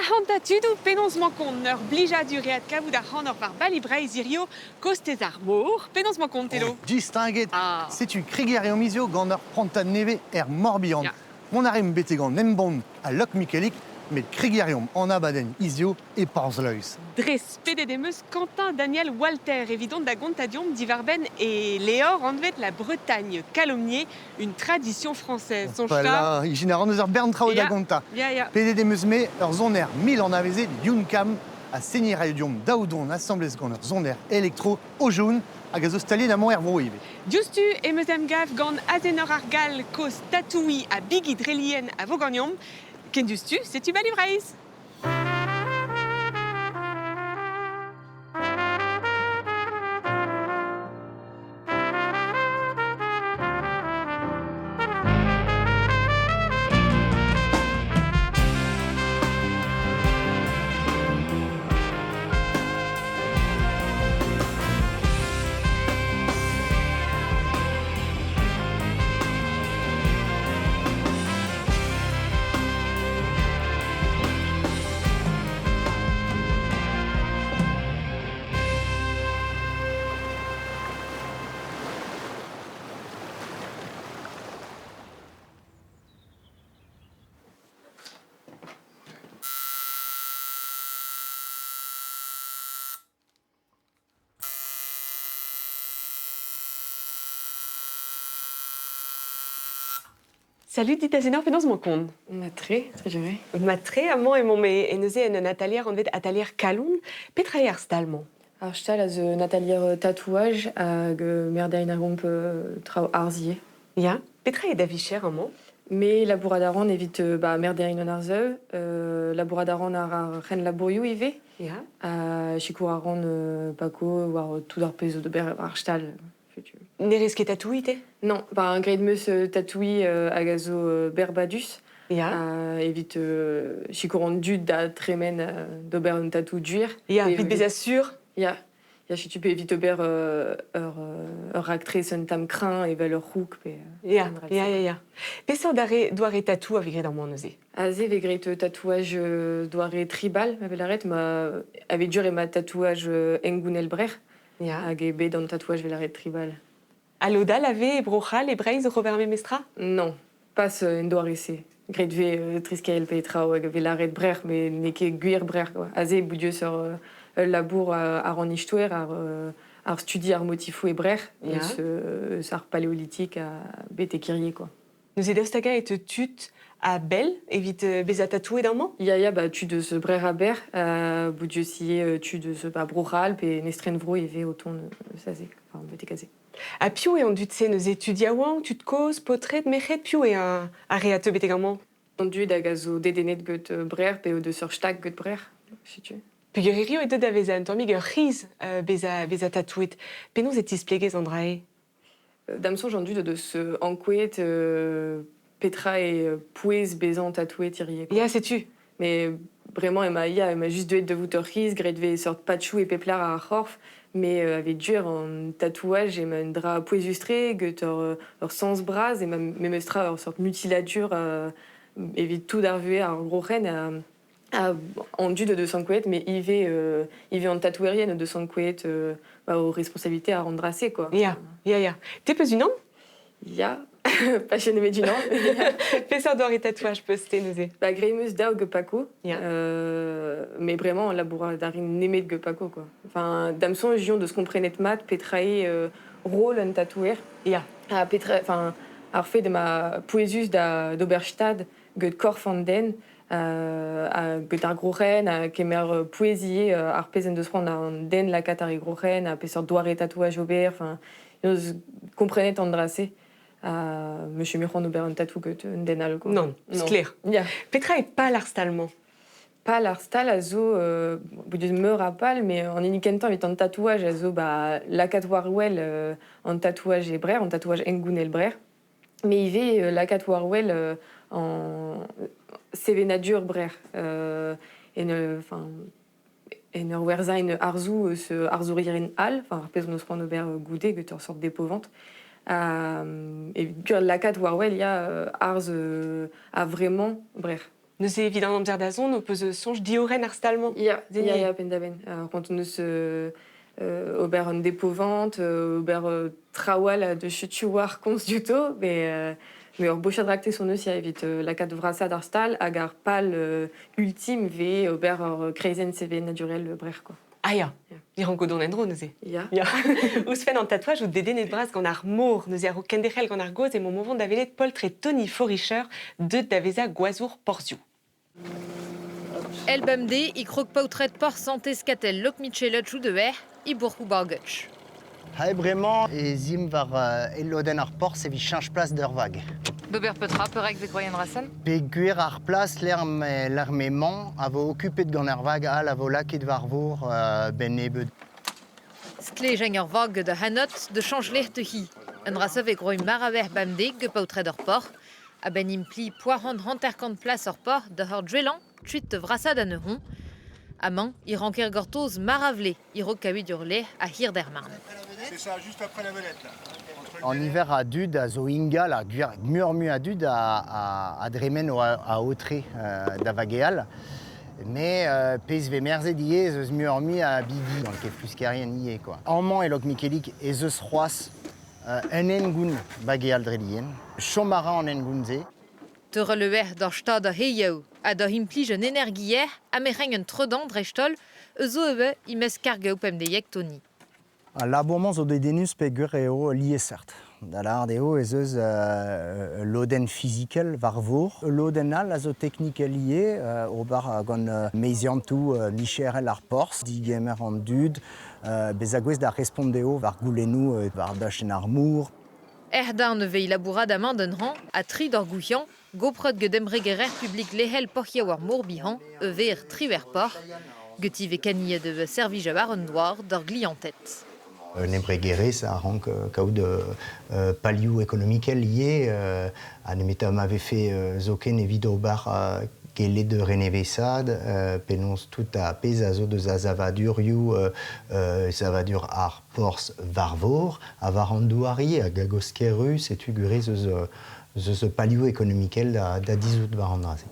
Ahantatudu penons mankont ur blijadureat kavout ar c'hanor war balibreiz irio kostez ar mor, penons mankont elo. Distinguet, Ah. setu krigeriom izio gant ur prantan neve morbihan. Ya. Mon arem bete gant nembon a lok Mikelik, met krigeriom an abaden izio e parzleus. Dres pedet emeus Quentin Daniel Walter évident da gontadiom divarben et Léor envet la Bretagne calomnier, une tradition française. Son chat. Voilà, igin a ran eus ur bern trao da Ya. gonta. Ya. Pedet emeus me ur zoner mil an avezet Yunkam a seniraidiom daoudon assemblez gant ur zoner elektro o joun hag a zo stalien a er vro ivez. Justu emeus em gav gant azenor ar gal koz tatoui a bigid relien a vogagnom, ken justu, setu balibreiz. Salut, dit azenor penons mankont. Matre, très juré. Matre, amant emañ me neuze en atelier envet atelier kaloun, petra eo ar stalman. Ar stal a zo natalier tatouage hag merdein a gomp trao arzie. Ya, petra e da vicher amant. Me labouradaran evit merdein an ar zeuv, labouradaran ar ren labourioù ive, Ya. chikour a ran pako war tout ar pezo de ber ar stal. Nerez ket tatoui te? Non, un gred meus tatoui hag a zo berbadus. Ya. Evit chikour an dud da tremen d'ober un tatou duir. Ya, vit bez assur. Ya, si pe evit ober ur raktrez un tam krin evel ur c'houk pe... Ya. Pesor doare tatou avik red amant neuze. Aze vegret tatouage doare tribal, avel arret, ma ave dur ma tatouage engounel brer, Ya. hag e bet an tatouage vel arret tribal. Aloda lave e brochal e breiz Robert Memestra? Non, pas en doare se. Gret ve triskael pe trao hag vel arret brer, me ne ket gwir brer, quoi. Aze boudieux ur labour ar an istouer, ar studi ar motifou e brer, Ya. eus ar paléolithique a bet e kirrier, quoi. Neuze daostaga et tut a bel, evit bez a tatou ed amant? Ya, tu de ce brer a ber, boudieux siye tu de ce brochal, pe nestren vro eve auton saze, enfin, bet e kaze. A pio e an dut se neuze tudiaouan, tut koz, potret, mechet, pio e a re a te betek amant? On dud hag a zo dedenet get brer, pe o de sur stag get brer, si tu. Pugerio e deud a vez an tormig ur riz bez a tatouet. Penaos e tisplegez an drae? Damson j'en dud de ce enkouet petra e pouez bezan tatouet tirie. Ya, setu. Mais vraiment, elle m'a juste dû être de vous riz, grade ve sort patchou et peplar à horf, mais avait dur en tatouage et m'a dra poésustré, que leur sens bras et m'a mestra leur sorte mutilature, évite tout d'arvuer à gros reine en dû de 200 couettes, mais il va en tatouerienne de 200 couettes aux responsabilités à rendre assez, quoi. Ya. Te peus un an? Ya, passionné du nom. Pesor doare tatouage peus te neuze? Greimeus dao ge paco, Ya. mais vraiment laboura d'arin némé de ge paco, quoi. Enfin, damson gion de se comprenet mat, petrae rôle un tatouer. Ya. Petra, enfin, ar fait de ma poésus d'Oberstad, ge de Korfanden, ge d'ar grochen, kemer poésie, ar pezen de se prendre un den la cat ar grochen, a pesor doare tatouage ober, enfin, nous comprenet andrasé. Monsieur Miron ober un tatou que un denal, quoi. Non, c'est clair. Ya. Petra e pal ar stalman? Pal ar stal a zo, boudieux meur a pal, mais en inikentan est un tatouage a zo, la cat warwell, en tatouage e brer, en tatouage engounel brer. Mais il ve la cat warwell en sevenadur brer. En ur werzain arzou eus arzouriren al, enfin ar pez nos prend ober goude, que tu sorte d'épouvante. Et gur la cat warwell, il y a arz a vraiment brer. Nous évidemment d'azon, nous peut songe dioren arstalment. Ja, pendaben. Quand on ober un dépovante, ober trawal de chutuar cons duto, mais ur bochadracte son eus ya evit lakat vrasa d'arstal hag ar pal ultime ve ober ur kreizen CV naturel brer, quoi. Ah ya, iran godon endro, nous Ja. Ya. Ous fen an tatouage ou deden et bras gant ar mor, nous aro kendechel gant ar goz et mon moment d'avelet poltre et Tony Forischer de daveza goazour porzio. El bemde, I krog pautret por santé skatel lok Michelet ou de I bourgou bargutch. Hai bremañ e zim war eloden ar porz evit change place d'ur vag. Beber petra, perek ve kroyen rasen? Pe gwir ar plas l'armement a vo occupet gant ar vag al a vo laket war vor ben ebet. Sklejeng ur vag de hanot de changeler te hi. Un rasev e groi maraver bemde ge pautret ur por, a ben impli poarant ranterkant plas ur por de hor dwelan, tuit te vrasad an euron. Amañ, I ranker gortoz maravle, I ro kawit ur le a hir d'ermarn. C'est ça, juste après la vedette, là. En hiver a dud a zo ingal a gwir murmu a dud a dremen a otre da vageal. Mais pez ve merzet ie eus murmu a bibi, donc ket plus kerien ie, quoi. Amman e lok Mikelik ez eus c'hoaz un engoun bageal dredien, chomara an engounze. Te releuer d'ar stad a heio, a d'ar implij un energier, a mereng un tredan drestol, zo ebe I mes kargeo pemdeiek Tony. Labourement zo dedenus pe gwir eo lié cert. Da l'art eo ez eus loden physikel var vor. Lodenal a zo technique lié ober gant meiziantou micherel ar porz, digemer an dud, bez a gwez da respondeo var goulenou var dachen ar mour. Erdan ne vei labourad a man d'un ran, a tri d'or gouian, goprod ge demregerer publik lehel porkia war mourbihan, ver triver por, geti ve kanille de servij a war un doar d'or gliantet. Nebregere, ça rend kaout palio économique lié. Anemetam avait fait zoken evit obar gele de renevesad, penons tout à pesazo de zazavaduriou, zavadur ar pors varvor, avarandouari, a gagoskeru, c'est ugure ze palio économique da 10 août varandrase.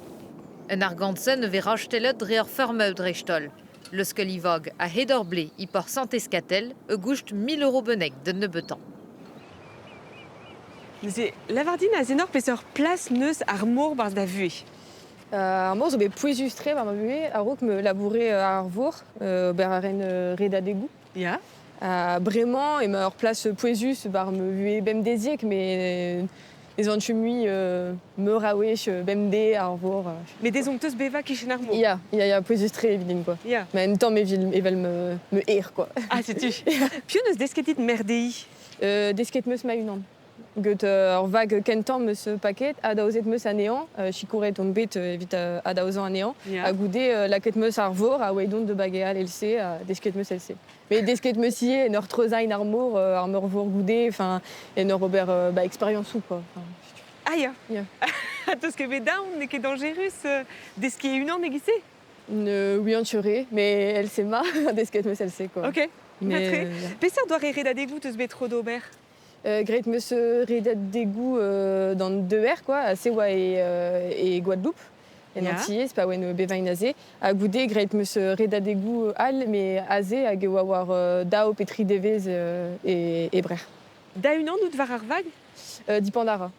Un argantsen ve rachtelet dre ur fermeu drestol. Le skelivog a hedor ble I por santé skatel, e goucht 1000 € beneg de nebetan. Nous lavardine a zenor peseur place neus ar mor barz da vue. Ar mor zo bet pouezus-tre war ma vue, a rok me labourer ar vor, ber a ren reda degou. Ya. Bremañ, e ma ur place pouezus bar me vue bem deziek, mais ez an chumui meur a wech bemde ar vor. Mais des oncteus beva kichen ar mor. Ya, pouezus-tre evident, quoi. Ya. Mais en temps, evel me er, quoi. Ah, c'est-tu. Piou neus desketit merdei. Desket meus ma unan. Got ur vag kentan meus paket, a daouzet meus a nean, chikouret on bet evit a daouzan a nean, Ya. a goude laket meus ar vor, a weidon de bageal LC, a desket meus LC. Mais desket meus ie, en ur treuzañ ar mor vor goude, enfin, en ur ober expérience ou, quoi. Ah ya. Ya. Atos ket bet daon, ne ket dangerus, deski e unan egise. Oui, an tchure, mais LC ma, desket meus LC, quoi. Ok. Mais, Matre. Peseur doare ret a degou teus bet tro d'ober. Gret meus redet degou dans 2R, quoi, à Sewa et Guadeloupe. En Ya. Antillais, c'est pas ouen bevañ aze. A goude gret meus redet degou al, mais aze hag eo a war dao petri devez et brer. Da unan out var ar vag. Dipandara.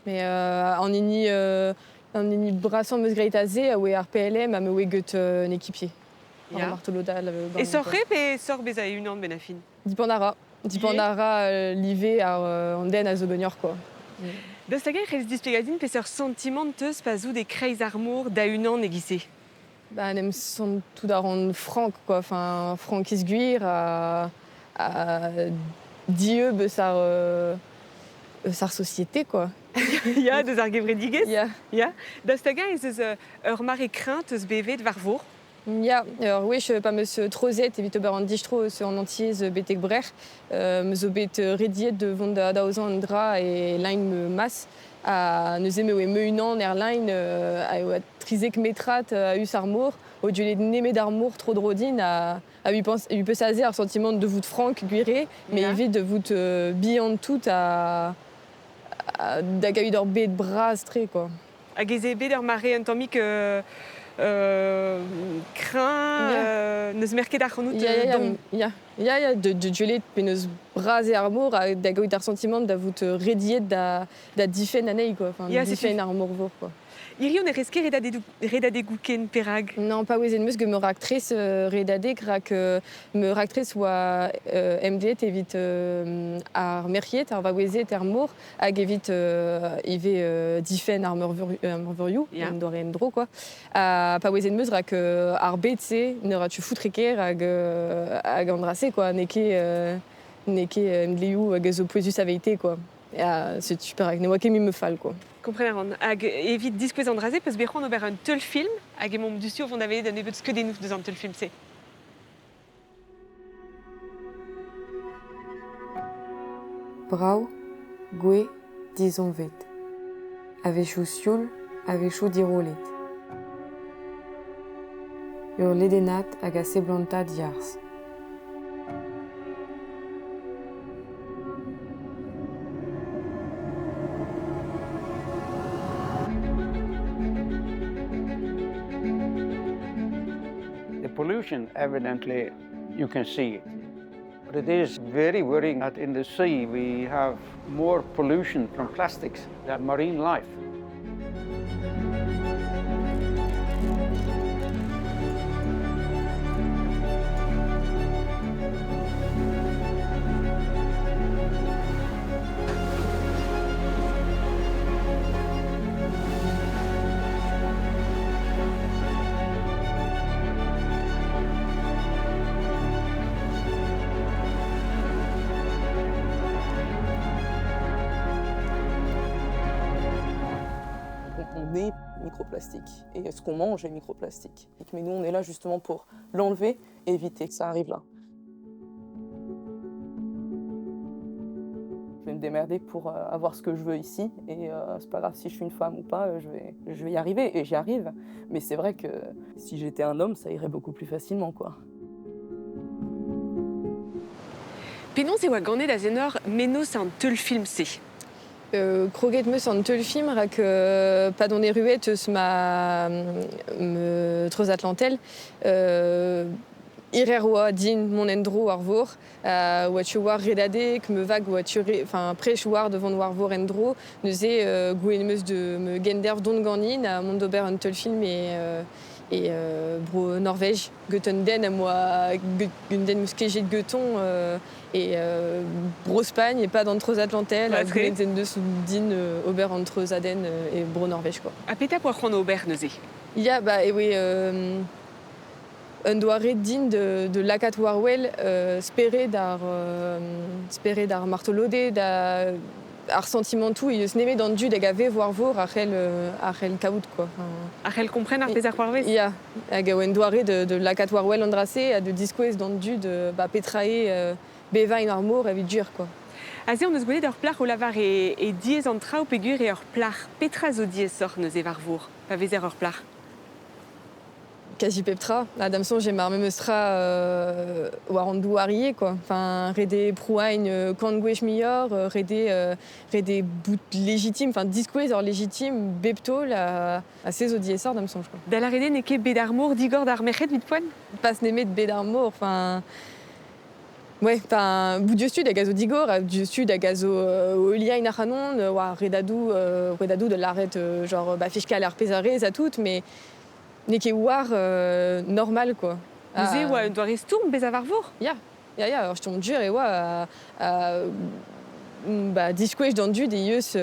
Mais en ini brasan meus gret aze, a oe ar PLM, a me oe get un équipier. Ya. Martelodal. Et sorre pe sor bez a unan ben a fin. Dipandara. Dipandara live ar an den a zo gagnor, quoi. Da stagay rez displegadin peseur sentiment teus pa zou de kreiz ar mor da unan egise. Bah, nem sont tout d'arrond franc, quoi. Enfin, franc isguir à dieu sa société, quoi. Ya, deus ar gevredigez. Ya, Ya. Da stagay ez eus ur mare kreint eus bevet var vor. ya. Alors, oui, je pas me trozet, évite ober an distro en entier betek brer. Me zo bet rediet de vont da daouzan dra et line me mas. A neuze me oe me unan line a trizek metrat a us ar mor. Au dieu les neme d'ar mor tro drodin a lui peut sazer ar sentiment de voûte franc guiré, mais Ya. évite de voûte bihan tout à da gavi d'or bet bras tre, quoi. Hag eze bet ur mare un tammik crin, neus merket ar c'hanout dom. Ya, de duelet peneus braz e ar mor da goit ar sentiment da vout rediet da difen anei, quoi. Enfin, Ya, difen ar morvor, quoi. Iri on e reske redade gouken perag. Non, pas ouezen meus ge me raktrez redadek rak me raktrez oa MDet evit ar merkiet, ar va ouezet ar mor, hag evit ive difen ar morvorioù, Ya. en doare en dro, quoi. Pa ouezen meus rak ar bet se ne ratu foutreker hag andrase, quoi. Neke mdleioù hag zo poezus aveite, quoi. C'est super, hag ne oa ket me fall, quoi. Komprenañ. Hag evit diskouez an draze, peus bec'h an ober un teul film, hag emom dusio vont aveit da nebeut skeudennoù deus an teul film se. Brau, gwe, dizonvet. Avechou sioul, avechou dirolet. Ur ledenat hag a seblanta diars. The pollution, evidently, you can see it. But it is very worrying that in the sea we have more pollution from plastics than marine life. On est microplastique et ce qu'on mange est microplastique. Mais nous, on est là justement pour l'enlever et éviter que ça arrive là. Je vais me démerder pour avoir ce que je veux ici et c'est pas grave si je suis une femme ou pas, je vais y arriver et j'y arrive. Mais c'est vrai que si j'étais un homme, ça irait beaucoup plus facilement, quoi. Penaos e oa ganet da zenor menos an teul film se. Kroget meus an teul film rak pa don e ruet eus ma treuz atlantel. Irer oa din mon endro ar vor, oa tu war redadek, me vag oa tu prech war devant war vor endro, neuze gouen meus de me genderv don ganin a mont d'ober an teul film et bro Norvège, Götten den à moi, Gunden muskejet Göton et bro Espagne et pas d'entre Atlantel, à Gunden de Soudine, Ober entre Zaden et bro Norvège, quoi. A peta poa c'hoant ober neuze. Il y a et oui un doare din de lakat warwell spéré dar martolode da ar sentimentou et se neme dans du hag a ve war vor arrel kaout, quoi. Arrel kompren ar pezar c'hoarvez. Ya, hag a oen doare de lakat warwell andrase a de diskouez dans du de petrae bevain ar mor evit dur, quoi. Aze on eus gwelet ur plar o lavar e diez an traoù pegur e ur plar petra zo diez sort neuze war vor. Pa vezer ur plar. Quasi peptra, adamson j'ai mar memestra war an douarier, quoi. Enfin rede prouain kant gwech mior, rede bout légitime, enfin disquez or légitime beptol a ses odiesor adamson, je crois. Da la rede ne ket bet ar mor digor d'ar merc'hed vit poan. Pas nemet bet ar mor, enfin ouais, enfin bout dieu sud a gazo digor, dieu sud a gazo oliain ar hanon, wa redadou de l'arrête genre fichkal ar pezarez à toutes, mais n'est que war normal, quoi. Neuze oa doare stourm bez a war vor. Ya, alors je tombe dur et oa disquech dans du des yeus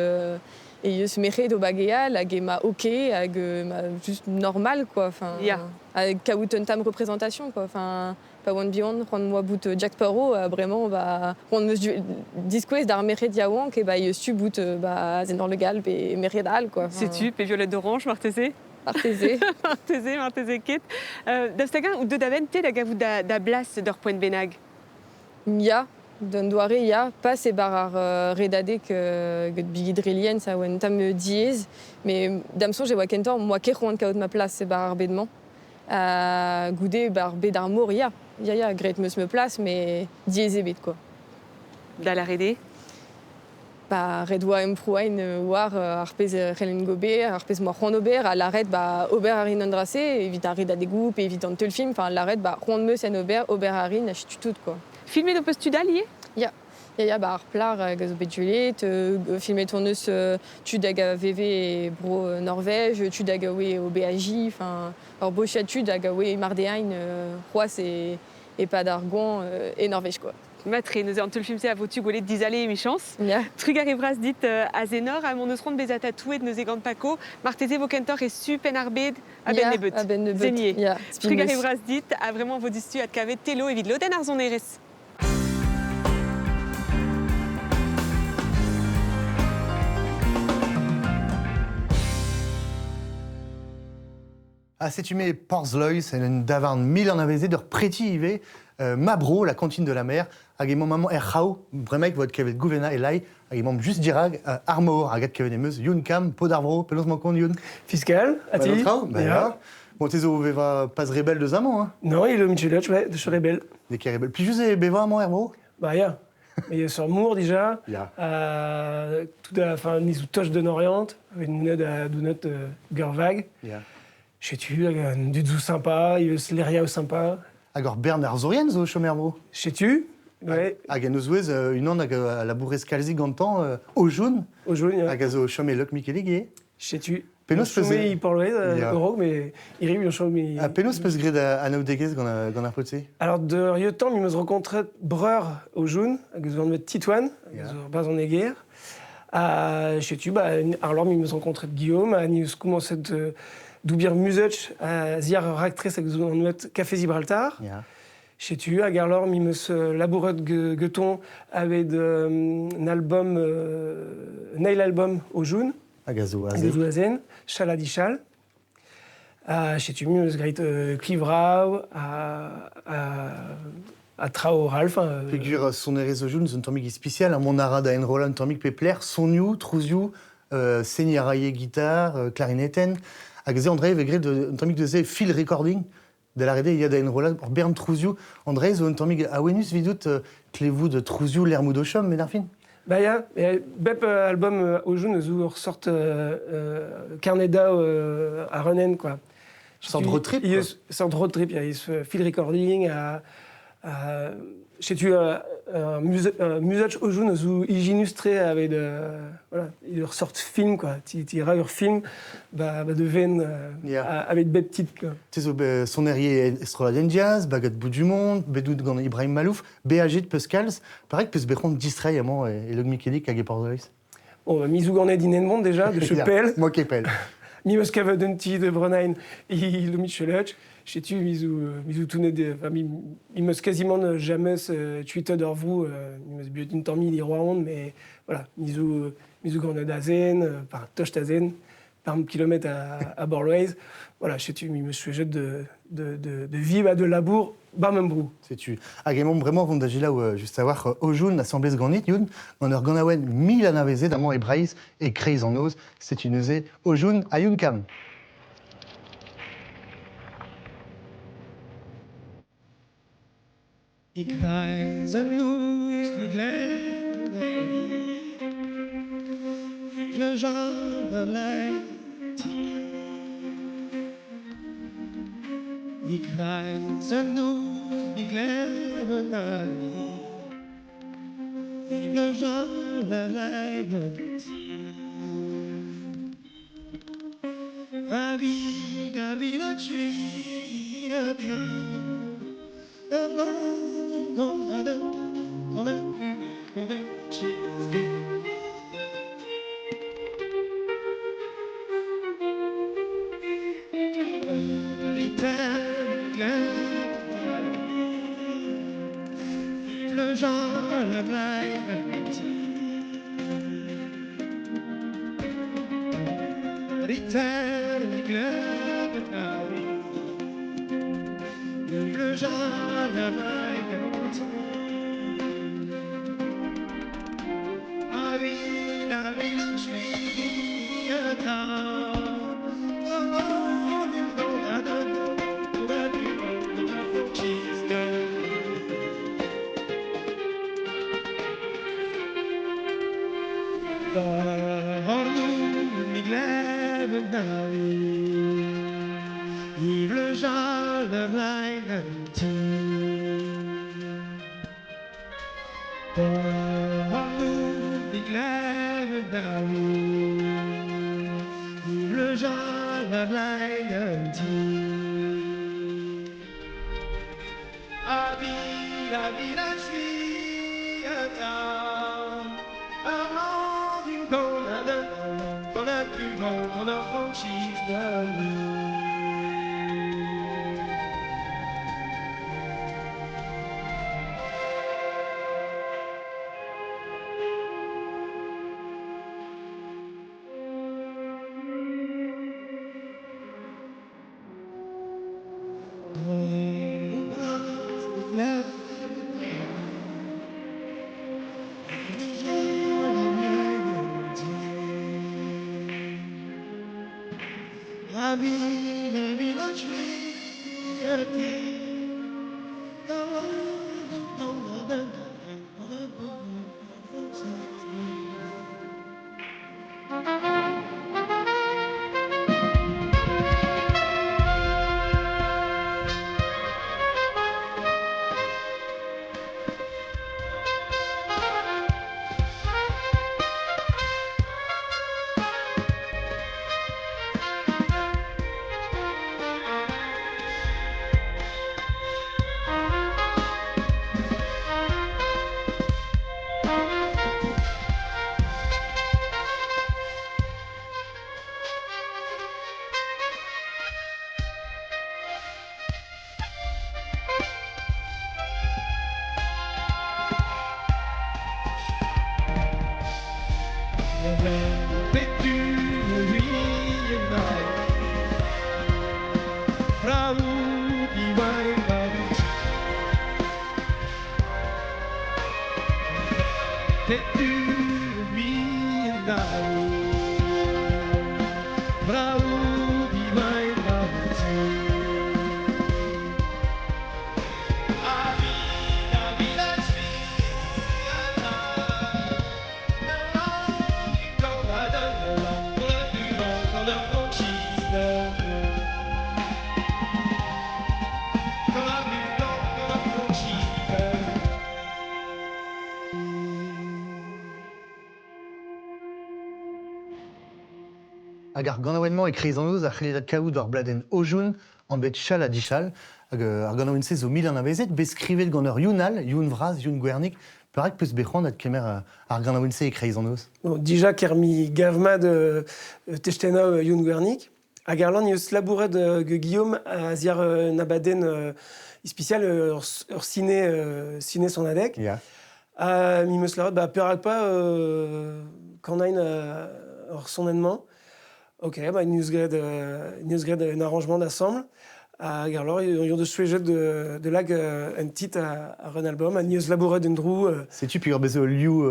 merc'hed o bageal hag ma ok hag ma juste normal, quoi. Enfin avec kaout un tam représentation, quoi. Enfin pas one beyond prendre moi bout Jack Sparrow vraiment prendre meus disquech d'ar merc'hed yaouank et yeus tu bout zen dans le galp et merc'hed al, quoi. C'est tu pe violette d'orange marteze. Marteze. Marteze ket. Daostagan ou deud aven te da gavout da blas d'ur poent benag. Ya, d'un doare ya, pas e bar ar redadek gant bigidrelien, ça ouen tam diez, mais damson j'ai oa kentor, moi ket c'hoant kaout ma place e bar ar bedman. Goude bar bed ar mor ya, gret meus me place, mais diez ebet, quoi. Da la rede. Redwa empruain war arpez Helen Gobert, arpez moi Juan Aubert, à l'arrêt Aubert Harin Andrace, évite un rida des groupes, évite un tel film, enfin l'arrêt Juan Meus en Aubert Harin, achète tout quoi. Filmé de postuda lié? Ja, arplar gazo bet julet, filmet tourneus tud hag a VV et bro Norvège, tud hag a oe au BAJ, enfin, alors bochat tud hag a oe Mardehain, Roas et pas d'Argon et Norvège quoi. Matre, nous avons tout le film à votu golet d'Isalé et Michance. Ja. Trugar et Bras dit à Zénor, à mon neusron de Bezatatoué de Neuzegant Paco, Martézé Vokentor et Supen Arbed à Ben Nebut. À Ben Nebut. Zénier. Ja, Trugar et Bras dit a vraiment vos distu à Cavet Tello et Vidloden Arzon Eres. Ah, c'est humé Porzlois, c'est une davant mille en avezé de preti ivé, Mabro, la cantine de la mer, avec mon maman Erhao, vraiment votre kevet gouvena et lai, avec mon juste dirag, Armor, agat kevet emeuse, Yunkam, Podarbro, pelos mancon Yun. Fiscal, Ati. Bah, bon, t'es au Veva pas rebelle de Zaman, hein? Non, il est au Micheloch, ouais, de chez Rebelle. Des qui rebelle. Puis juste Beva, mon Hermo? Bah, ya. Il y a sur Mour déjà, Ya. tout à la fin, ni sous Toche de Norient, avec une monnaie à Donut Gervag. Ya. Je sais tu, du Dzou sympa, il y a l'Eria sympa. Alors Bernard Zoriens au Chomerbo. Je sais tu, ouais. Aganozouez, une onde à la bourresse calzi gantan, au jaune. Au jaune, ya. Agazo Chomelok Micheligé. Je sais tu. Penos faisait. Il parlait, Ya. Euro, mais il arrive, il chômé. À Penos peut se gré à Naudeguez qu'on a poté. Alors, de Riotan, il me rencontrait Breur au jaune, avec ce de Titouane, avec Ya. ce bas en guerre. Je sais tu, alors, il me rencontrait Guillaume, à nous commençait de. Doubir Musuch, à Ziar Ractrice avec notre Café Gibraltar. Ya. Chez tu, à Garlor, il me labourait de Gueton avec un album, Nail album au jaune. Agazo Des Azé. Ouazen, Chaladichal. Chez tu, il me grite Clivrao, à Trao Ralph. Figure son erez au jaune, c'est un tomique spécial, à mon arada en Roland, un tomique pepler, soniou, trousiou, seignaraye guitare, clarinetten. Agazé André Vegré de un tomique de zé fil recording de la rede il y a d'un Roland pour Bern Trousiou. André un tomique à Wenus vidut clévou de Trousiou l'air moudochom, mais d'arfin. Bah ya, bep album au jaune, nous ressortent Carneda à Rennen quoi. Sorte de road trip, Il y a quoi. sorte de road trip, il y a ce field recording chez tu Musuch au jaune où il illustré avec voilà, il ressort film quoi, tu rajoutes film de veine Yeah. avec bep petite quoi. Son herrier Estroladen Diaz, Bagat Bout du Monde, Bedout Gant Ibrahim Malouf, BAG de Pescals, pareil que Pes Béchon distrait à moi et le Michelik à Geporzois. Bon, Misou Gornet d'Inenmond déjà, de Chepel. Moi qui pelle. Mimos Cavadenti de Brenheim, il le Micheloch. Chez tu, Misou Tounet, il me quasiment jamais tweeté d'Orvou, il me but une tormille d'Iroir, mais voilà, Misou Gornet d'Azen, par Toche d'Azen, par un kilomètre à Borloise. Voilà, chez tu, il me sujet de vivre à de labour, Barmembrou. C'est-tu. Agamon vraiment vont d'agir là où juste savoir au jaune assemblée ce ganit youn on a ganawen mille anavezé d'amant et braïs et créis en ose c'est une osée au jaune à Yunkam. Le genre de l'air il craint nous, il claire la vie. Le genre de l'air la vie, la tuer, le genre de le genre de the line le genre la line la vie la suit avant d'une qu'on a plus grand qu'on a franchi la vie la Agar ganaouennement ekreizanoz ar c'heledat kaout war bladen ojoun an bet chal a dichal, hag ar ganaouense zo mil an avezet, bet skrivet gant ur younal, youn vraz, youn gwernik, perak peus bec'hoant ad kemer ar ganaouense ekreizanoz. Bon, dija kermi gavmad testenao youn gwernik, hag ar lan eus labouret Guillaume a ziar nabaden ispicial ur ciné son adek. Ya. Mi meus laret, perak pa kanain ur sonennement. Ok, news gred un arrangement d'assemble. Alors, il y a de sujet de lag un titre à un album, à news labouret d'un drou. Sais-tu puis ur bezo liou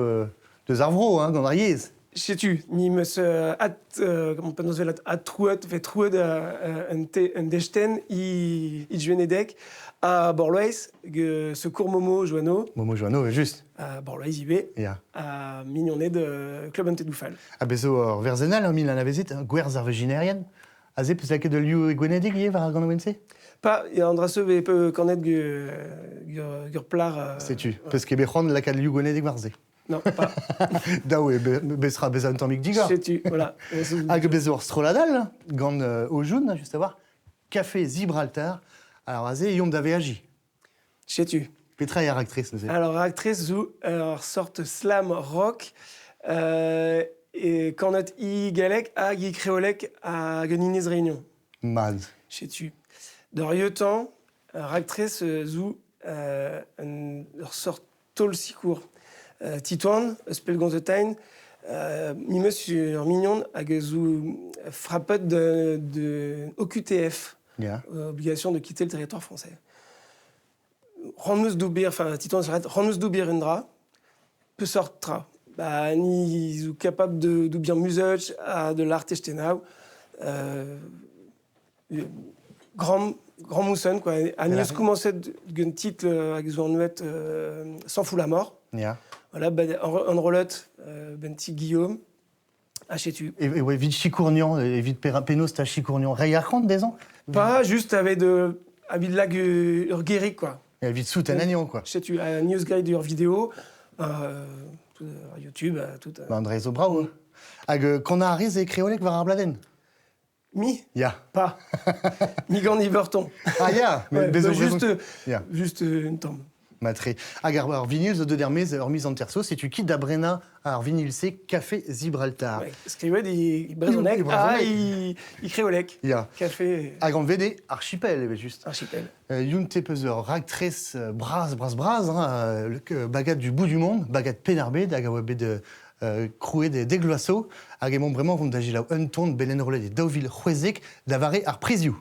de zarvro, hein, gant ar yez. Sais-tu, ni meus comment on peut nous dire, fait trouet un dechten i juenedek à Borlois, ce court Momo Joano. Momo Joano, juste. À Borlois IB. Ya. À Mignonnet de Club Antedoufal. A bezo ur verzenal, mil an avezet, gwerz ar veginerien. A ze peus lake de liou e gwenedig ie war ar ganaouense. Pas, il y a Andraseu et peu cornet gur plar. Sais-tu, peus ket bec'hoant laka de liou gwenedig war ze. Non, pas. Daou e bezra bez an tammig digor. Sais-tu, voilà. Hag bezo ur stroladal, gant ojoun, just a war, Café Gibraltar, alors a ze yom da veaji. Sais-tu. Petra e ar actrice, neuze. Alors, actrice zou sorte slam rock, et cornet i galek hag i kreolek a geninez réunion. Mad. Sais-tu. D'or yeutan, actrice zou sorte tol sikour. Titouan, spel gant etain, mi meus ur mignon hag zou frappet de OQTF, Ya. obligation de quitter le territoire français. Ranmeus d'oubir, enfin, Titouan s'arrête, ranmeus d'oubir un drap, peu sortra. Ni zou capable d'oubir museuch à de l'art echtenau, grand mousson, quoi. A neus commencet d'un titre hag zo an nuet Sans fout la mort. Ya. Voilà, en roulotte, Benti Guillaume, sais-tu. Et ouais, vite chicournian, et vite penos ta chicournian. Ray ar c'hant des ans. Pas juste avec de Abilag Urgerik, quoi. Et vite sous un agnon, quoi. Je sais, tu as news guide ur vidéo, YouTube, tout. André Zobrao. Hag, qu'on a arrivé et créolek var ar bladen. Mi Ya. Pas. Mi gant Iverton. Ah, ya. Mais Ouais, bezo juste une tombe. Matré. Hag ar vinil zo de dermez ur mise en terso, si tu quittes d'Abrena ar vinil se Café Gibraltar. Ouais, skrivet il brezonec, il créolek. Ya. Café Hag an vede archipel, ebe just. archipel. Youn tepezeur ragtres braz, le bagat du bout du monde, bagat penarbed, hag a oa bet crouet des gloisseaux, hag emon vraiment vont d'agir là un ton belen rolet des dauvil c'hwezek d'avare ar priziou.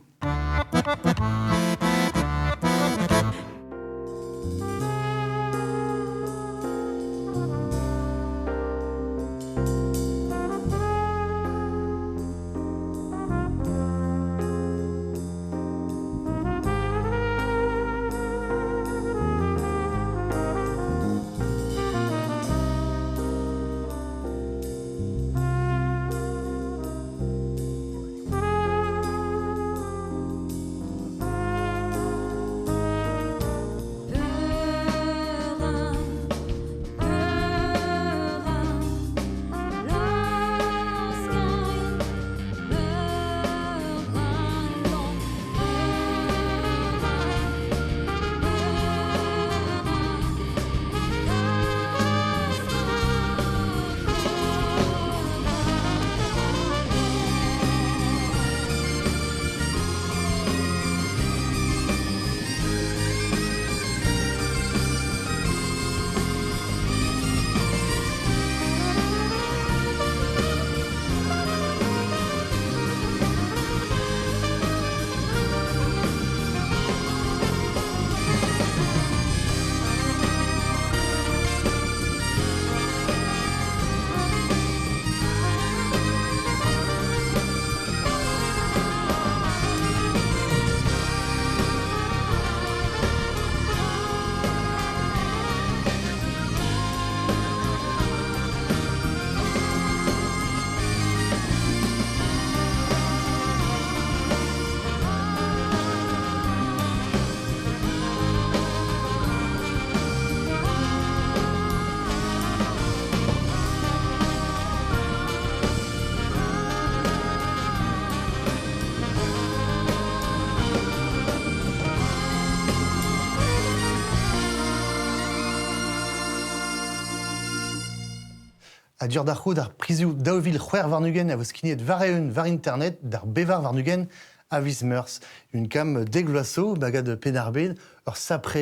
A dur d'ar c'houd ar priziou daouvil c'hwer varnugen a vos skinet vareun var internet d'ar bevar varnugen a vis meurs. Une cam degloasso, bagad penarbed, ur sapre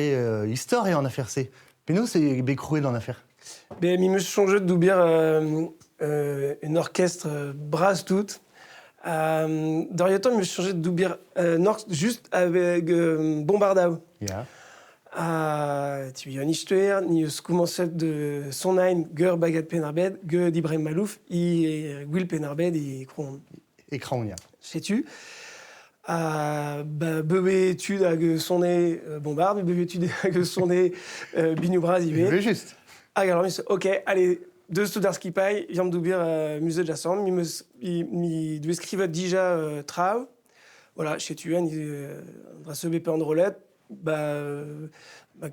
histoire en affaire c'est. Penaos c'est becroué dans l'affaire. Ben, mi meus chonjet d'oubir un orchestre bras tout. Doriotan, mi meus chonjet d'oubir juste avec Bombardao. Ya. Tu viens histoire, ni commencé de Sonheim, Gur Bagat Penarbed, Gur d'Ibrahim Malouf, et Will Penarbed et Kron. Écran, ya. Sais-tu Bebe étude avec sonné Bombarde, Bebe étude avec sonné Binu Braz, Il veut juste. alors, ok, allez, deux studars qui paillent, viens d'oubir musée de la Sambre, mi doit écrire déjà trav. Voilà, chez tu as, grâce au BP en roulette,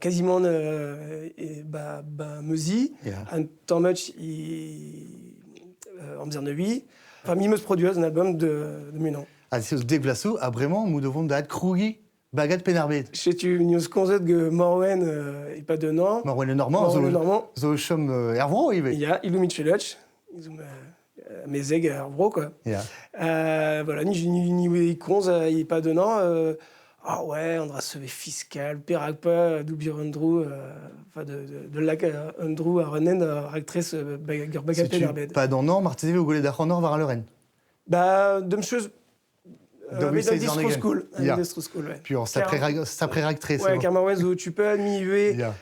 quasiment meusi, Yeah. un temps much en faisant de lui. Enfin, mi meus produit un album de Munan. Ah, c'est degloasso, a vraiment, nous devons d'ad crougi, bagad penarbed. Chez tu news conzet que Morwen et pas de nom. Morwen le Normand, Morwen le Normand. zo chom Hervro, il Il y a Ilou Michelutch, ils ont mes aigues à Arbro, quoi. Ya. Voilà, ni conz, il pas de nom. Ah ouais, on a sauvé fiscal, Peragpa, Doubir Andrew, enfin de lac Andrew à Rennen, actrice Gurbagat Si tu Penarbed. pas dans Nord, Martinevé au Goulet d'Archanor var à Lorraine. Bah, de choses. Dobi Dans Seizornegen. Distro School. Ya. Distro School, ouais. Puis on s'appré-ractré, Ouais, car moi, tu peux admirer Ya.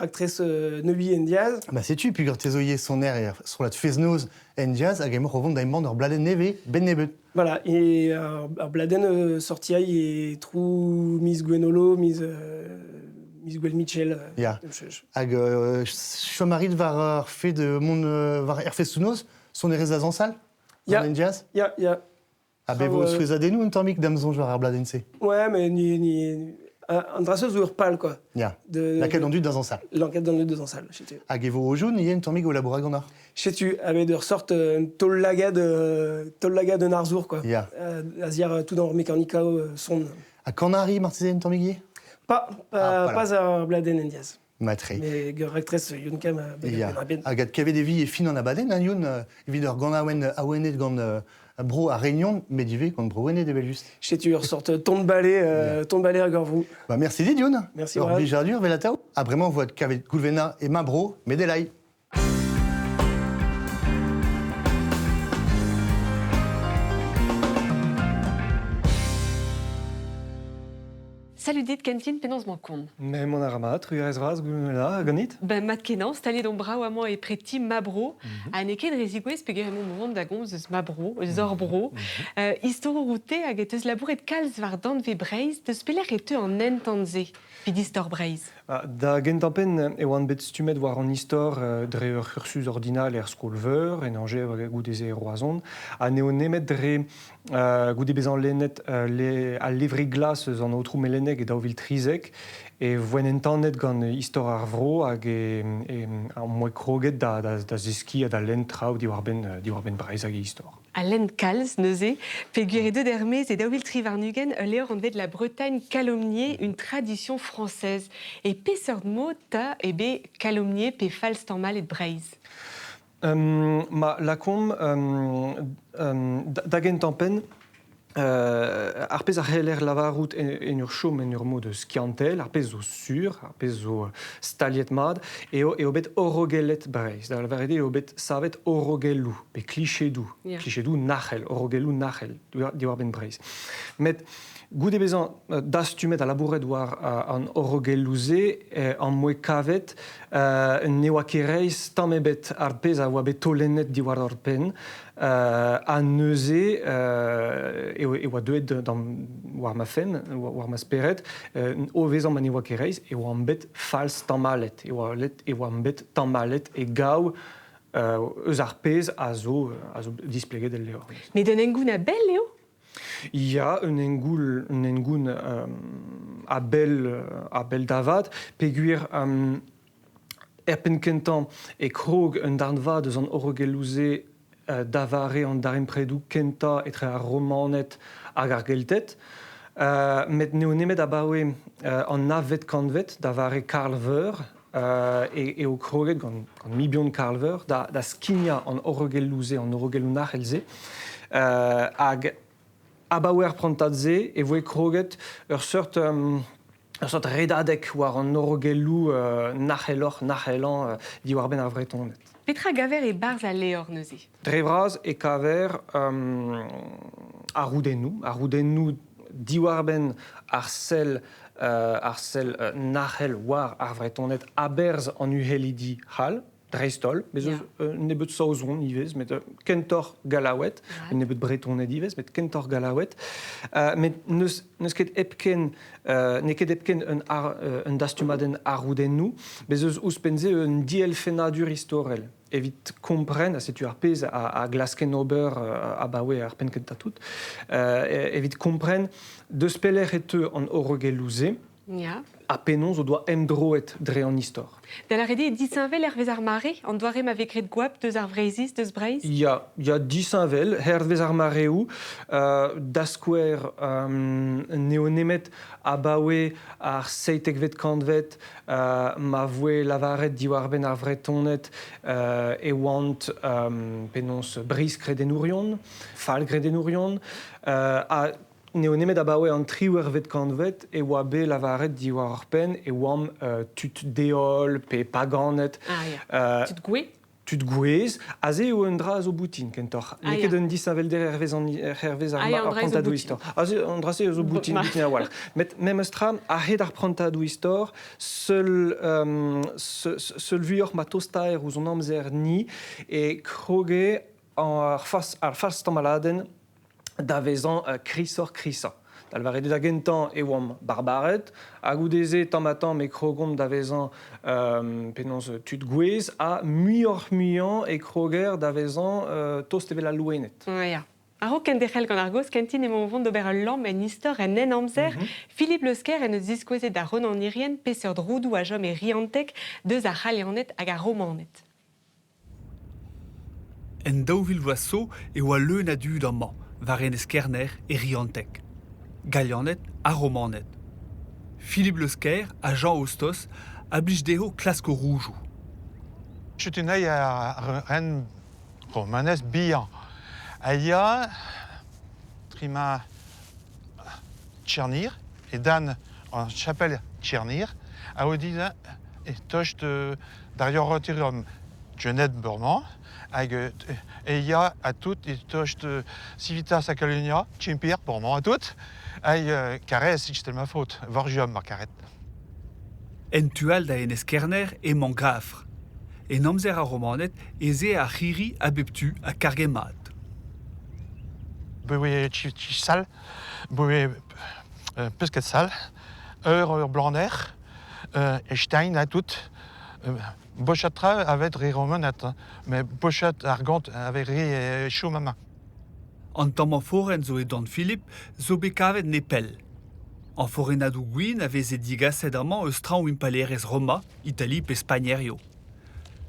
actrice Nebi Ndiaz. Bah sais-tu, puis quand tes oeillets son air sur la tfeznose en jazz, a gamer revend d'aimant dans bladen neve, ben nebet. Voilà, et Bladen sorti et trou Miss Gwenolo, Miss Gwen Mitchell. Ya. Hag chomarit var fait de mon var erfestunos, son erez azan sal, Ya. en jazz. Ya. Avez-vous souhaitez-nous un tamik d'Amazon joueur à Bladense? Ouais, mais ni Andras ou pal quoi. Ja. L'enquête dans dans un salle. L'enquête dans le deux en salle, chez tu. Avez-vous au jaune, il y a un tamik au laboratoire. Chez tu, avec de ressorte tollaga de Narzour quoi. Ja. Aziar tout dans mécanica son. À Canary, Martizé, un tamik? Pas à Bladen Indias. Matré. Mais rectrice Yunkam Agat kavet des vies et fin en abaden, hein, Yun, évidemment, ganawen, awenet, gan, bro à Réunion, mais divé, quand browenet de Belgique. Chez tu ressorte ton balai à Gorvrou. Bah, merci dit, Yun. Merci, Brad. Bijardur, Velatao. Ah, vraiment, voit kavet Goulvena et ma bro, mais delay. Salut dit Kentin penons mankon. Mais mon aramat, ruerezraz, gulmela, ganit. Ben mat kenan, stallé dans bras amant et preti mabro, a neket rezigouez pegeremon mouvement d'agom zeus mabro, zorbro, historo route hag eteus labouret kalz var dan ve breiz, de speler ete en entanze, pidistor breiz. Da gentampen e oan bet stumet war an istor dre ur cursus ordinal skolver, en anje goudeze roazon, a neo nemet dre goude bezan lennet a levri glas an outrou meleneg e daouvil trizek, e voen entannet gant istor ar vro hag an moe kroget da zeski a da lent traoù di war ben breiz hag e istor. A len kalz, neuze, peguere de dermez et daouvil trivarnugen, léor enlevé de la Bretagne calomnier, une tradition française. Et pesseur de mots, ta, et bé, calomnier, pe fals mal et de breiz. Ma lacom da gentampen arpez a c'heller lavarout en ur chom en ur mod de skiantel, arpez zo sur, arpez zo staliet mad, e o bet orogelet breiz. Da lavarede e o bet savet orogelou, pe klichedou, klichedou nachel, orogelou nachel, di war ben breiz. Met goude bezan dastumet a labouret war an orogelouze an moe kavet ne oa kereiz tamebet arpez a oa bet tolennet di war ar pen a neuze e oa deuet war ma fem, war ma speret o vezan ma ne oa kereiz e oa bet fals tamalet e oa bet tamalet e gau eus arpez a zo displeget el leo. Mais d'un engoun a bel, Léo? Il y a un engoun a bel davad, peguir erpen kentan e krog un darnva deus an orogelouze davare an darin predou kenta etre a romanet hag ar geltet. Met neo nemet abaoe an navet kanvet davare karlver e o kroget gant mibion karlver da skinia an orogelouze an orogelou nachelze hag abaouer prantadze e voe kroget ur sort redadek war an orogelou nachelan di war ben ar vretonet. Petra gaver e barz a léor, neuze. Drevraz e kaver a roudennou di war ben ar sel nachel war ar vretonet a berz an uhelidi hal, dreistol, bez nebet saouzon ivez, met kentor galawet, nebet bretonet ivez, met kentor galawet, met neus ket epken, ne ket epken un dastumaden aroudennou, bez eus ouspenze un dielfenadur historel. Evit kompren, a setu ar pez a glasken ober a baoe ar penkentatout, evit kompren deus peler ete an orogelouze, a penons o doa emdroet dre an istor. Da la rede disinvel hervez ar mare, an doare ma vekret gwap deus ar vreizis, deus breiz? Il y a disinvel, hervez ar mareu, daskwer neonemet a baoe ar seitekvet kantvet, ma voe lavaret diwar ben ar vretonet e want penons bris kredenourion, fal kredenourion, a neonemet abaoe an triouervet kantvet e oa be lavaret di war ar pen e oam tut deol pe paganet. Tut gwe? Tut gwez, a ze eo un dra a zo boutin kentor. Neket un disavel der hervez ar prantadou istor. A ze un dra se a zo boutin a wal. Met mem eustra a hed ar prantadou istor seul vuor ma tostaer ouz on amzer ni e kroge ar fas tamaladen da vezan krisa. Dalvarede da gentan e oam barbaret, a goudeze tamatan me krogom da vezan penons tut gwez, a muian e kroger da vezan tost evel a louenet. Ja. Aro kendechel gant ar goz, kentin emo vont d'ober ul lamp en istor en en amzer, Philippe Lesker en eus diskwezet da ron an irien, peseur droudou a jom e riantek, deus a c'halianet hag a romanet. En daouvil voasso e oa leun a dud an man, var en eskerner e riantek. Galianet a romanet. Philippe Lesker a Jean Ostos a blij deho klasko roujou. Chutunei a ren romanes bihan. Aia trima Tchernir et Dan en chapelle Tchernir a odida et toche de Dario Rotirium Jeanette Burman hag Eia a tout et toche de Civitas Acalonia Chimpir Burman a tout hag caresse si c'était ma faute Vorgium Marcaret. En tual da en eskerner e man gafr. En amzer a romanet eze a c'hiri a beptu a kargemat. Bewe sal, bewe pesket sal, blander, et Stein a tout. Bochatra avait ri romanat, mais Bochat argant avait ri chaud mama. An tamm foren zo e dan Philippe zo bekavet nepel. An forenadou gwin avait digaset amañ eus traoù impalerez Roma, Italie pe Spagnerio.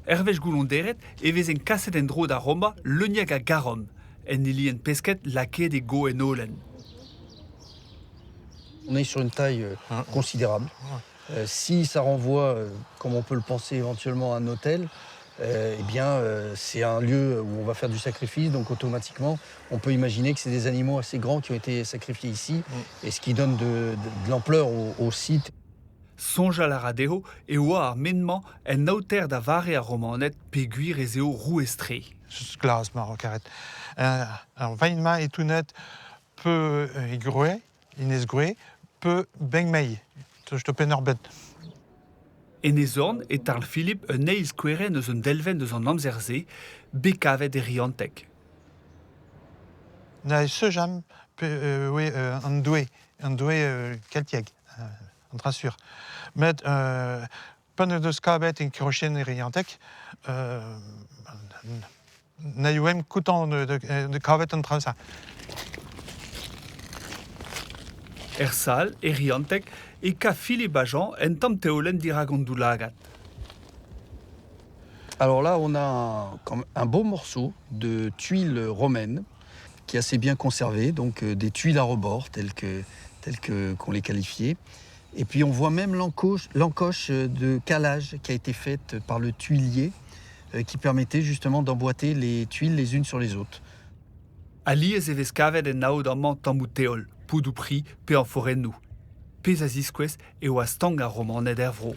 Hervej goulonderet evez en kaset en dro da Roma leuniag a garom, en ili en pesket laket e go en olen. On est sur une taille considérable. Si ça renvoie, comme on peut le penser éventuellement, à un hôtel, eh bien, c'est un lieu où on va faire du sacrifice, donc automatiquement, on peut imaginer que c'est des animaux assez grands qui ont été sacrifiés ici, et ce qui donne de l'ampleur au site. Sonj a la radeo e oa ar menman en naoter da vare a romanet pe gwir ez eo rouestre. Glas mar karet. Un vainma et tout net peut igrouer, Inès Goué, peut bengmei. Je te penerbet. En ezorn et Tarl Philippe un eiz kweren eus un delven deus an amzerze, bekavet e riantek. Na ce jam oui un doué keltieg, un trassure. Mais pan de skabet en krochen e riantek, na youem koutan de kavet en trasa. Ersal e riantek e ka Philippe a Jean en tamm teolen diragondoulagat. Alors là, on a un beau morceau de tuiles romaines qui est assez bien conservé, donc des tuiles à rebord telles qu'on les qualifiait. Et puis on voit même l'encoche de calage qui a été faite par le tuilier qui permettait justement d'emboîter les tuiles les unes sur les autres. Ali ez evez kavet en naod amman tammou teol, poudou pri pe an forennou. Pez a ziskwez e oa stang a romanet ervro.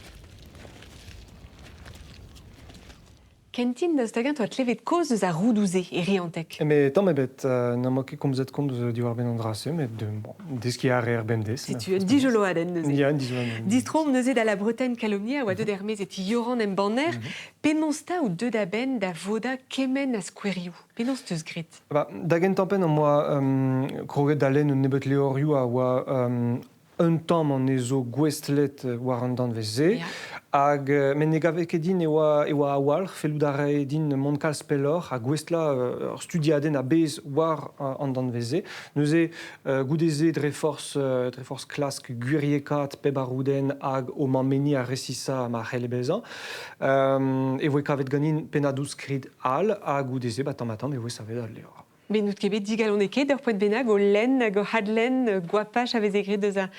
Kentin deus da gant oa tlevet koz deus a roudouze e riantek. Mais tant bet na mo ket komzet kont deus diwar ben an drase, met deus ki ar bemdes. Si tu dijolo aden neuze. Ya, dijolo aden. Distrom neuze da la Bretagne kalomnia oa deud ermez et yoran en banner, penonsta ou deud a ben da voda kemen a skwerioù. Penons teus grit. Da gen tampen an moa kroget da len un nebet leorioù a oa un tamm an ezo gwestlet war an dan veze, hag men ne gave ket din e oa a walc'h, fellout a rae din mont kalz pelloc'h, a gwestla ur studiadenn a bez war an dan veze. Neuze goudeze dre force klask gwiriekat peb a rouden hag o meni a resisa ma c'helle bezan. E voe kavet ganin penadouz krid al, a goudeze tamm e voe savet al leor. Ben nout kebet digalon ket ur poet benag o len hag o hadlen gwapach avez egret deus ar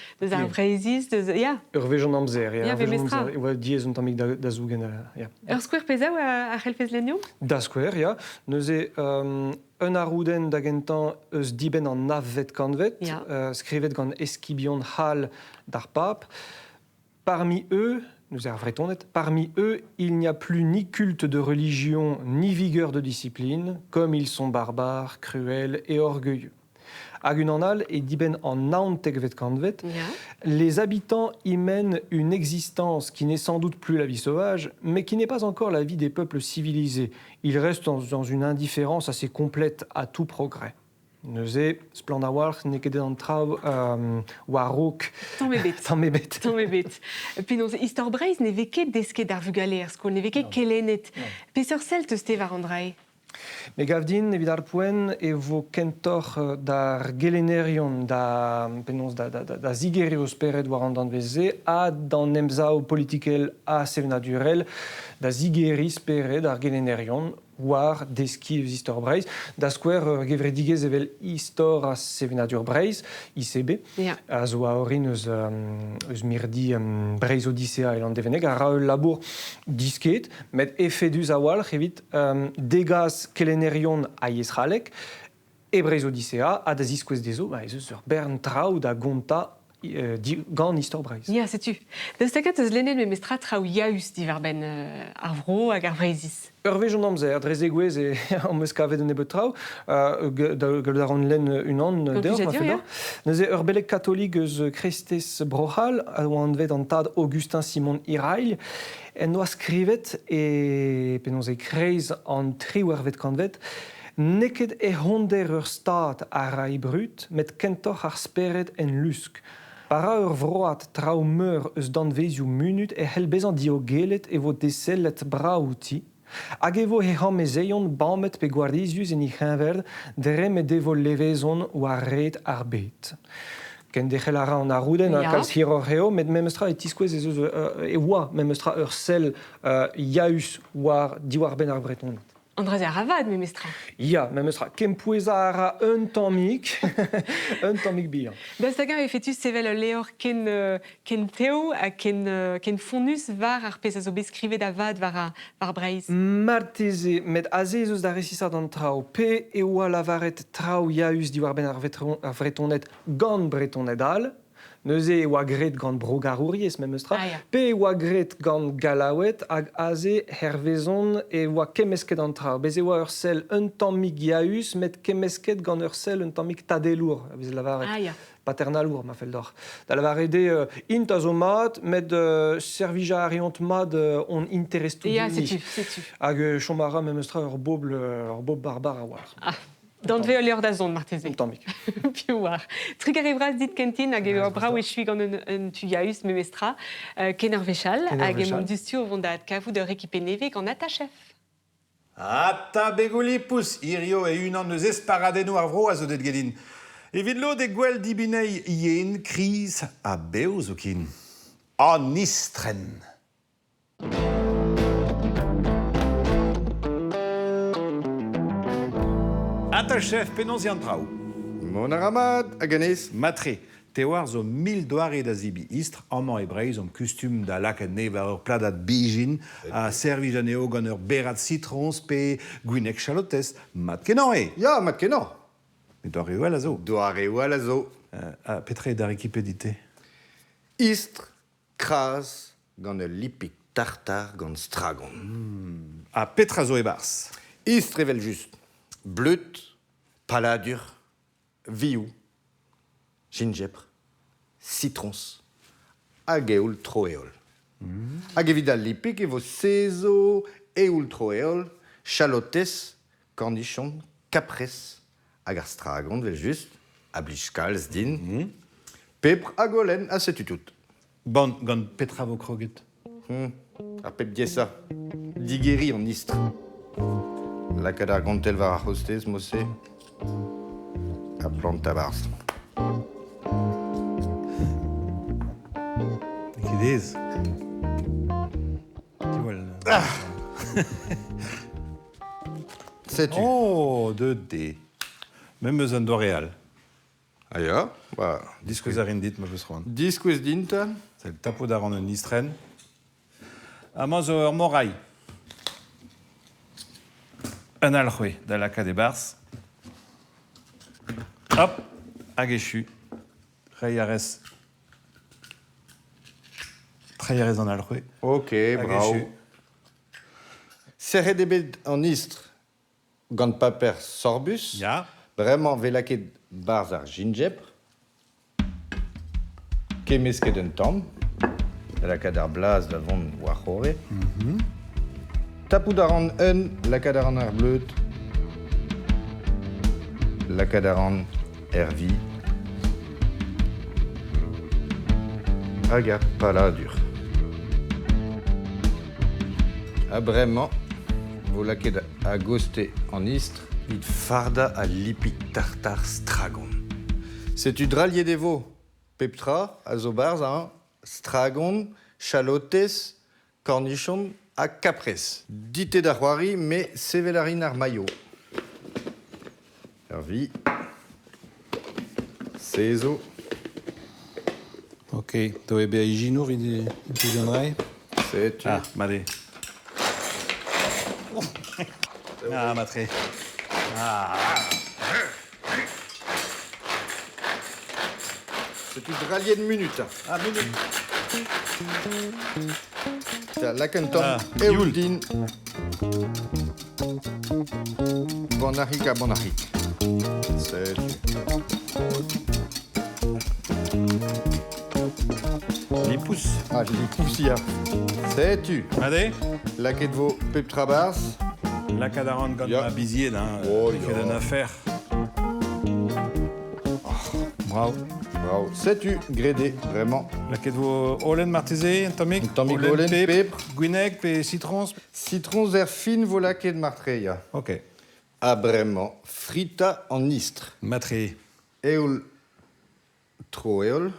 vreizis, ya. Ur vez an amzer, ya. Ya, ve mestra. E oa diez un tammig da zougen, ya. Ur skwer peza oa a c'hellfez lenio? Da skwer, ya. Neuze un arouden da gentan eus diben an navet kanvet, skrivet gant eskibion hal d'ar pap. Parmi eux, parmi eux, il n'y a plus ni culte de religion, ni vigueur de discipline, comme ils sont barbares, cruels et orgueilleux. Hag un anal et diben en naontekvet kanvet, les habitants y mènent une existence qui n'est sans doute plus la vie sauvage, mais qui n'est pas encore la vie des peuples civilisés. Ils restent dans une indifférence assez complète à tout progrès. Neuze, splan a walc'h, ne ket an traoù war rok. Tamm ebet. Tamm ebet. Tamm ebet. Penons, istor breiz ne vez ket desket ar vugale ar skol, ne vez ket kelenet. Peseur sell teus te war an drae? Me gavdin evit ar poen vo kentor d'ar gelenerion da zigeri o speret war an dan veze a dan emzao politikel a sevenadurel da zigeri speret ar gelenerion war deski eus istor Breizh, da skwer gevredigez evel istor a sevenadur Breizh, ICB, a zo a orin eus mirdi Breizh Odyssea elan deveneg, a ra labour disket, met efedus a wal, evit degaz kelenerion a yesralek, e Breizh Odyssea a da ziskwez dezo, eus ur bern traoù da gonta gant istor Breizh. Ya, setu. Deus taket eus lennet me mestra traoù yaus divar ben ar vro hag ar Breizhiz. Ur vez an amzer, drezegwez e an meus kavet an ebet traoù, gant ar an len unan deoc'h, ma fedor. Neuze ur beleg katolik eus Krestez Brochal, a oan vet an tad Augustin Simon Irail, en oa skrivet e penaos e kreiz an tri war vet kanvet, neket e honder ur stad a rai brut, met kentor ar speret en lusk. Para ur vroat traoù meur eus dan vezioù munut e helbezan diogelet e vo desellet braouti, hag evo e ham ezeion bamet pe guardizius en ic'hinverd dre e devo levezon war ret ar bet. Ken dechel ara an arouden, kalz hiror eo, met memestra e tiskwez e oa memestra ur sel yaus war diwar ben ar breton. Andrez ar avad me mestra. Ya, memestra kempoueza ara un tammik, un tammik bihan. Deus tagar e fetus sevel leor ken teo a ken fonus var ar pez a zo beskrivet avad var Breizh. Marteze, met aze eus da resisad an traoù, pe e oa lavaret traoù yaus diwar ben ar vretonet gant bretonet al, neuze e oa gret gant brogarouriez memestra, pe e oa gret gant galawet hag aze hervezon e oa kemesket an traoù. Bez e oa ur sel un tammik yaus, met kemesket gant ur sel un tammik tadelour, bez lavaret. Paternalour, ma feldor. Da lavarede int a zo mat, met servija ariont mat on interestu. Ya, setu. Hag chomara memestra ur bob barbar a war. Dant veo leor da zon, marteze. Tammik. Piu war. Trigger e braz dit kentin hag eo brao e chui gant un tu yaus me mestra ken ar vechal hag e mont dustio vont da kavout de rekipe neve gant atachef. Ata begolipus, irio e unan eus esparadenno ar vro a zo det gedin. Evit lo de gwell dibinei yen kriz a beo zo kin. An istren. Atachef penaos an traoù. Mon aramad, a ganez. Matre, te war zo 1000 doare da zibi istr, amman e Breizh om kustum da laket ne war ur pladat bijin, a servij an eo gant ur berat citrons pe gwinek chalotez. Mat kenan e. Ya, mat kenan. Me doare eo al a zo. Doare eo al a zo. Petre da rekipe dite. Istr, kras, gant ur lipik tartar gant stragon. A petra zo e bars. Istr evel just. Bleut, paladur, viou, gingebre, citrons, hag eoul troeol. Hag evit al lipik e vo sezo, eoul troeol, chalotez, cornichon, kapres, hag ar stragon vel just, a blij kalz din, pepr hag olen a setu tout. Bon, gant petra vo kroget. Ar pep diesa, digeri an istr. Lakad ar gontel war ar hostez, mosse, a plant tabars. Kidez. Ti wal... Setu. Oh, de D. Même eus an doreal. Ah ya, ba... Diskouez ar indit, ma peus roan. Diskouez dinta. C'est tapo d'ar an un istren. Amañ zo ur morai. Un alc'hwe da lakad e bars. Hop, hag echu. Treiarez an alc'hwe. Ok, bravo. Serret ebet an istr gant paper sorbus. Ya. Bremañ velaket bars ar gingebre. Kemesket un tamm. Lakad ar blaz da vont war c'hore. Tapout ar an lakad ar an ar bleut. Lakad ar an ervi. Hag ar paladur. A bremañ volaket agoste en istre, vid farda a lipi tartar stragon. Setu dralier devo, peptra, a zo barz a stragon, chalotes, cornichon a capres. Dite da c'hoari, me sevelarin ar maio. Hervi. Sezo. Ok, do ebe a iginour id visionrai? Setu. Ah, made. Ah, matre. Ah. Setu dralier de minute. Ah, minute. La canton Eoldin. Bonaric à Bonaric. Setu. Les pouces. Ah, les poussia. Sais-tu? Made? La quête de vos peptrabars. La cadaran gant ma bizier, hein. Oh, Il fait d'une affaire. Bravo. Bravo. Sais-tu? Grédé, vraiment. La quête de vos Olen martesé, Tomic? Tomic Olen, pepre. Guinec, pe citrons. Citrons erfine, vos la quête de Martreia. Ok. Ah, vraiment. Frita en istre. Matré. Eol. Troeol.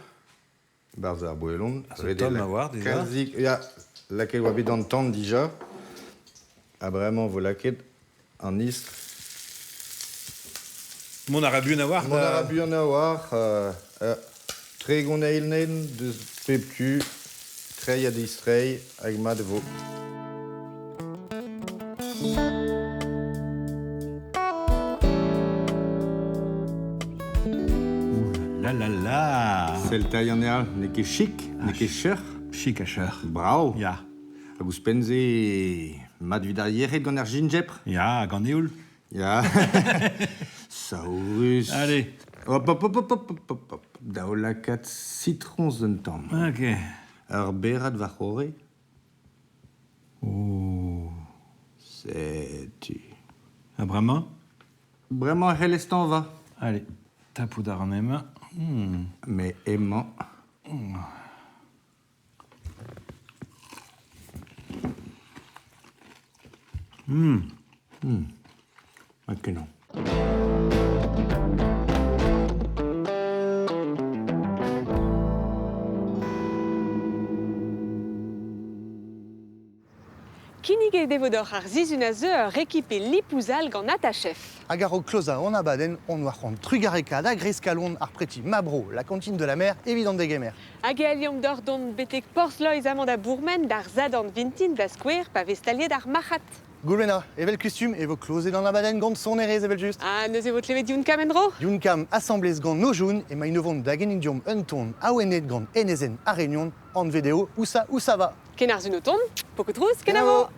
Barzar Boelon. C'est Tom à voir, déjà. Ja, la quête wabi dans le temps, déjà. Ah, vraiment, vos la quête en istre. Mon arabu navar. Mon arabu navar. Tregon eilnen, de peptu. Trei a distrei, agma de vo. La la la. C'est le taille en air, n'est que chic, n'est que cher. Chic à cher. Bravo. Ja. Vous pensez, mat vidalier gant ar ginjepr? Ja, gant eoul. Ja. Saurus. Allez. Hop, hop, hop, hop, hop, hop, hop. Daola 4 citrons d'un temps. Ok. Ur berat va c'hore. Oh. C'est-tu. Ah, vraiment? Vraiment, relestant va. Allez. Tapou d'arnem. Mais aimant. Ok, non. Kinnig devodor ar zizunazeu ur ekipe lipouzal gant atachef. Agaro Closa, on abaden, on noirc'hant trugarekad, agrescalon, arpreti Mabro, la cantine de la mer, évident des gamers. Hag e aliom d'or dont betek porzloiz amant a bourmen d'ar zadant vintin da skouer pa vestalier d'ar machat. Goulmena, evel costume et vos closés dans la baden gant son erez evel just. Ah, neuze vot levet youn kamendro? Youn kam assemblez gant no joun et ma inovont da genindium un ton aouenet gant enezen a réunion en vidéo où ça va. Kenarz un oton, pokout rouz, kenavo.